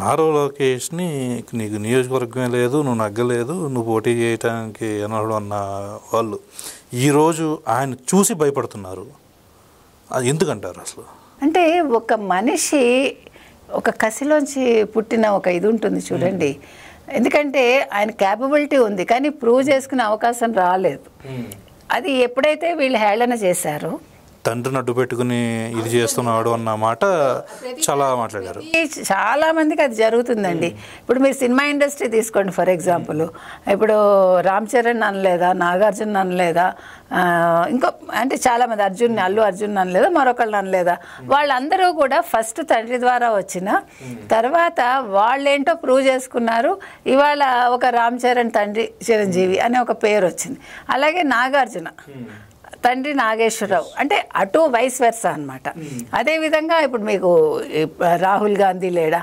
నారా లోకేష్ని నీకు నియోజకవర్గమే లేదు, నువ్వు నగ్గలేదు, నువ్వు పోటీ చేయటానికి అనడు అన్న వాళ్ళు ఈరోజు ఆయన చూసి భయపడుతున్నారు. అది ఎందుకంటారు అసలు? అంటే ఒక మనిషి ఒక కసిలోంచి పుట్టిన ఒక ఇది ఉంటుంది చూడండి. ఎందుకంటే ఆయన క్యాపబిలిటీ ఉంది, కానీ ప్రూవ్ చేసుకునే అవకాశం రాలేదు. అది ఎప్పుడైతే వీళ్ళు హేళన చేశారో, తండ్రిని అడ్డు పెట్టుకుని ఇది చేస్తున్నాడు అన్న మాట చాలా మాట్లాడారు. చాలా మందికి అది జరుగుతుందండి. ఇప్పుడు మీరు సినిమా ఇండస్ట్రీ తీసుకోండి ఫర్ ఎగ్జాంపుల్. ఇప్పుడు రామ్ చరణ్ అనలేదా, నాగార్జున అనలేదా, ఇంకో అంటే చాలామంది అల్లు అర్జున్ అనలేదా, మరొకళ్ళు అనలేదా, వాళ్ళందరూ కూడా ఫస్ట్ తండ్రి ద్వారా వచ్చిన తర్వాత వాళ్ళేంటో ప్రూవ్ చేసుకున్నారు. ఇవాళ ఒక రామ్ చరణ్ తండ్రి చిరంజీవి అనే ఒక పేరు వచ్చింది. అలాగే నాగార్జున తండ్రి నాగేశ్వరరావు, అంటే అటు వైస్ వెర్సా అనమాట. అదేవిధంగా ఇప్పుడు మీకు రాహుల్ గాంధీ లేడా,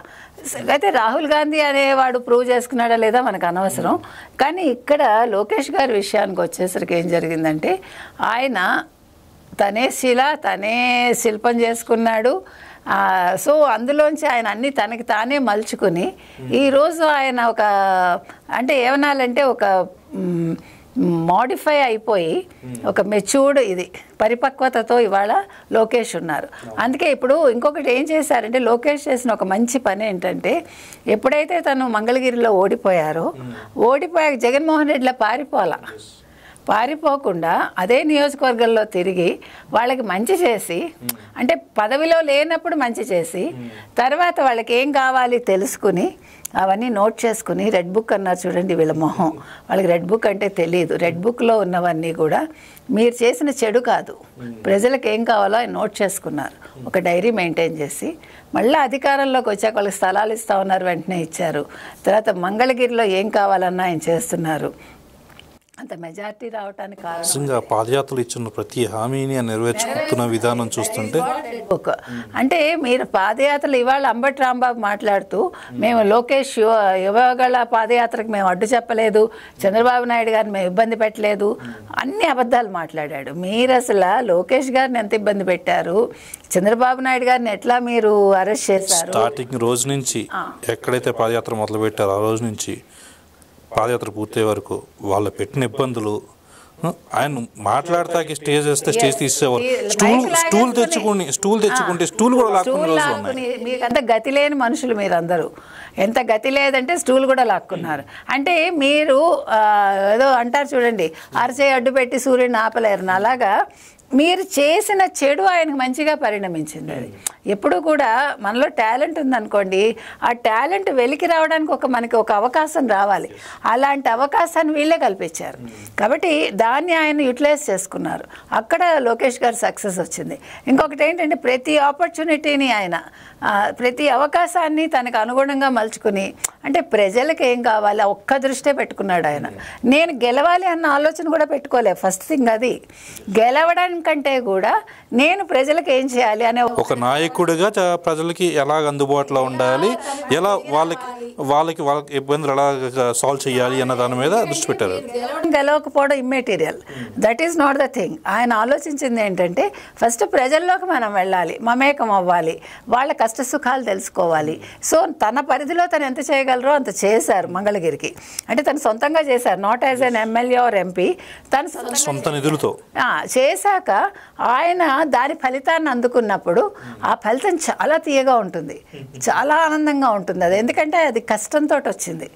అయితే రాహుల్ గాంధీ అనేవాడు ప్రూవ్ చేసుకున్నాడా లేదా మనకు అనవసరం. కానీ ఇక్కడ లోకేష్ గారి విషయానికి వచ్చేసరికి ఏం జరిగిందంటే, ఆయన తనే తనే శిల్పం చేసుకున్నాడు. సో అందులోంచి ఆయన అన్ని తనకి తానే మలుచుకుని ఈరోజు ఆయన ఒక అంటే ఏమనాలంటే ఒక మోడిఫై అయిపోయి ఒక మెచ్యూర్డ్ ఇది పరిపక్వతతో ఇవాళ లోకేష్ ఉన్నారు. అందుకే ఇప్పుడు ఇంకొకటి ఏం చేశారంటే, లోకేష్ చేసిన ఒక మంచి పని ఏంటంటే, ఎప్పుడైతే తను మంగళగిరిలో ఓడిపోయారో, ఓడిపోయాక జగన్మోహన్ రెడ్డిలో పారిపోకుండా అదే నియోజకవర్గంలో తిరిగి వాళ్ళకి మంచి చేసి, అంటే పదవిలో లేనప్పుడు మంచి చేసి, తర్వాత వాళ్ళకి ఏం కావాలి తెలుసుకుని అవన్నీ నోట్ చేసుకుని, రెడ్ బుక్ అన్నారు చూడండి వీళ్ళ మొహం, వాళ్ళకి రెడ్ బుక్ అంటే తెలియదు. రెడ్ బుక్లో ఉన్నవన్నీ కూడా మీరు చేసిన చెడు కాదు, ప్రజలకు ఏం కావాలో ఆయన నోట్ చేసుకున్నారు. ఒక డైరీ మెయింటైన్ చేసి మళ్ళీ అధికారంలోకి వచ్చాక వాళ్ళకి స్థలాలు ఇస్తా ఉన్నారు, వెంటనే ఇచ్చారు. తర్వాత మంగళగిరిలో ఏం కావాలన్నా ఆయన చేస్తున్నారు. అంత మెజారిటీ రావడానికి కారణం పాదయాత్రలు ఇచ్చిన ప్రతి హామీని నెరవేర్చుకుంటున్న విధానం చూస్తుంటే, అంటే మీరు పాదయాత్రలు ఇవాళ అంబటి రాంబాబు మాట్లాడుతూ మేము లోకేష్ యువగళ పాదయాత్రకు మేము అడ్డు చెప్పలేదు, చంద్రబాబు నాయుడు గారిని మేము ఇబ్బంది పెట్టలేదు, అన్ని అబద్ధాలు మాట్లాడాడు. మీరు అసలు లోకేష్ గారిని ఎంత ఇబ్బంది పెట్టారు, చంద్రబాబు నాయుడు గారిని ఎట్లా మీరు అరెస్ట్ చేశారు? స్టార్టింగ్ రోజు నుంచి ఎక్కడైతే పాదయాత్ర మొదలు పెట్టారో ఆ రోజు నుంచి పాదయాత్ర పూర్తయ్యే వరకు వాళ్ళు పెట్టిన ఇబ్బందులు, ఆయన మాట్లాడతాకి స్టేజ్ వేస్తే స్టేజ్ తీసేవారు, స్టూల్ తెచ్చుకుంటే స్టూల్ కూడా లాక్కునే రోజులు ఉన్నాయి. మీకంత గతి లేని మనుషులు మీరందరూ, ఎంత గతి లేదంటే స్టూల్ కూడా లాక్కున్నారు. అంటే మీరు ఏదో అంటారు చూడండి, అరచేయి అడ్డు పెట్టి సూర్యుడిని ఆపలేరు, అలాగా మీరు చేసిన చెడు ఆయనకు మంచిగా పరిణమించింది. అది ఎప్పుడు కూడా మనలో టాలెంట్ ఉందనుకోండి, ఆ టాలెంట్ వెలికి రావడానికి మనకి ఒక అవకాశం రావాలి. అలాంటి అవకాశాన్ని వీళ్ళే కల్పించారు కాబట్టి దాన్ని ఆయన యూటిలైజ్ చేసుకున్నారు. అక్కడ లోకేష్ గారు సక్సెస్ వచ్చింది. ఇంకొకటి ఏంటంటే, ప్రతి ఆపర్చునిటీని ఆయన ప్రతి అవకాశాన్ని తనకు అనుగుణంగా మలుచుకుని, అంటే ప్రజలకు ఏం కావాలి ఒక్క దృష్టే పెట్టుకున్నాడు ఆయన. నేను గెలవాలి అన్న ఆలోచన కూడా పెట్టుకోలే. ఫస్ట్ థింగ్ అది గెలవడానికంటే కూడా నేను ప్రజలకు ఏం చేయాలి అనే ఒక నాయకుడిగా ప్రజలకి ఎలా అందుబాటులో ఉండాలి, ఎలా వాళ్ళకి ఇబ్బందులు ఎలా సాల్వ్ చేయాలి అన్న దాని మీద దృష్టి పెట్టారు. గెలవకపోవడం immaterial, that is not the thing. ఆయన ఆలోచించింది ఏంటంటే, ఫస్ట్ ప్రజల్లోకి మనం వెళ్ళాలి, మమేకం అవ్వాలి, వాళ్ళ కష్ట సుఖాలు తెలుసుకోవాలి. సో తన పరిధిలో తను ఎంత చేయగలరో అంత చేశారు మంగళగిరికి. అంటే తను సొంతంగా చేశారు, not as an MLA or MP, తను సొంత నిధులతో చేశాక ఆయన దాని ఫలితాన్ని అందుకున్నప్పుడు ఆ ఫలితం చాలా తీయగా ఉంటుంది, చాలా ఆనందంగా ఉంటుంది. అది ఎందుకంటే అది కష్టంతో వచ్చింది.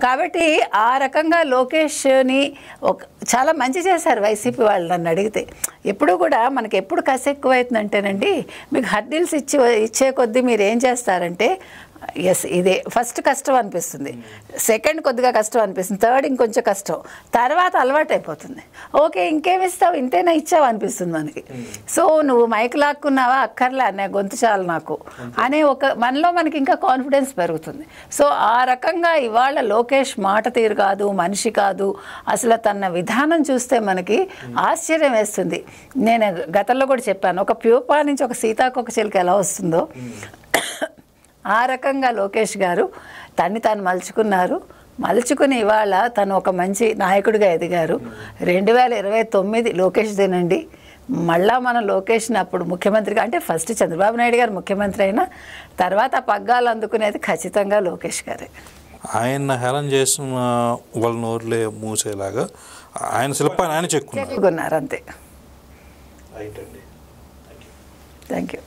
కాబట్టి ఆ రకంగా లోకేష్ని చాలా మంచి చేశారు వైసీపీ వాళ్ళు. నన్ను అడిగితే ఎప్పుడు కూడా మనకి ఎప్పుడు కసి ఎక్కువైతుందంటేనండి, మీకు హర్డిల్స్ ఇచ్చే కొద్దీ మీరు ఏం చేస్తారంటే, ఎస్ ఇదే ఫస్ట్ కష్టం అనిపిస్తుంది, సెకండ్ కొద్దిగా కష్టం అనిపిస్తుంది, థర్డ్ ఇంకొంచెం కష్టం, తర్వాత అలవాటు అయిపోతుంది. ఓకే ఇంకేమి ఇస్తావు, ఇంతేనా ఇచ్చావు అనిపిస్తుంది మనకి. సో నువ్వు మైక్ లాక్కున్నావా, అక్కర్లే అనే గొంతు చాలు నాకు అనే మనలో మనకి ఇంకా కాన్ఫిడెన్స్ పెరుగుతుంది. సో ఆ రకంగా ఇవాళ లోకేష్ మాట తీరు కాదు, మనిషి కాదు, అసలు తన విధానం చూస్తే మనకి ఆశ్చర్యం వేస్తుంది. నేను గతంలో కూడా చెప్పాను, ఒక ప్యూపా నుంచి ఒక సీతాకొక చిలుక ఎలా వస్తుందో ఆ రకంగా లోకేష్ గారు తన్ని తాను మలుచుకుని ఇవాళ తను ఒక మంచి నాయకుడిగా ఎదిగారు. 2029 లోకేష్ దేనండి, మళ్ళా మన లోకేష్ని అప్పుడు ముఖ్యమంత్రిగా, అంటే ఫస్ట్ చంద్రబాబు నాయుడు గారు ముఖ్యమంత్రి అయినా తర్వాత పగ్గాలు అందుకునేది ఖచ్చితంగా లోకేష్ గారే. ఆయన హేళన చేసిన వాళ్ళ నోరులే మూసేలాగా ఆయన శిల్పాన్ని ఆయన చెక్కున్నారు అంతే. రైట్ అండి. Thank you.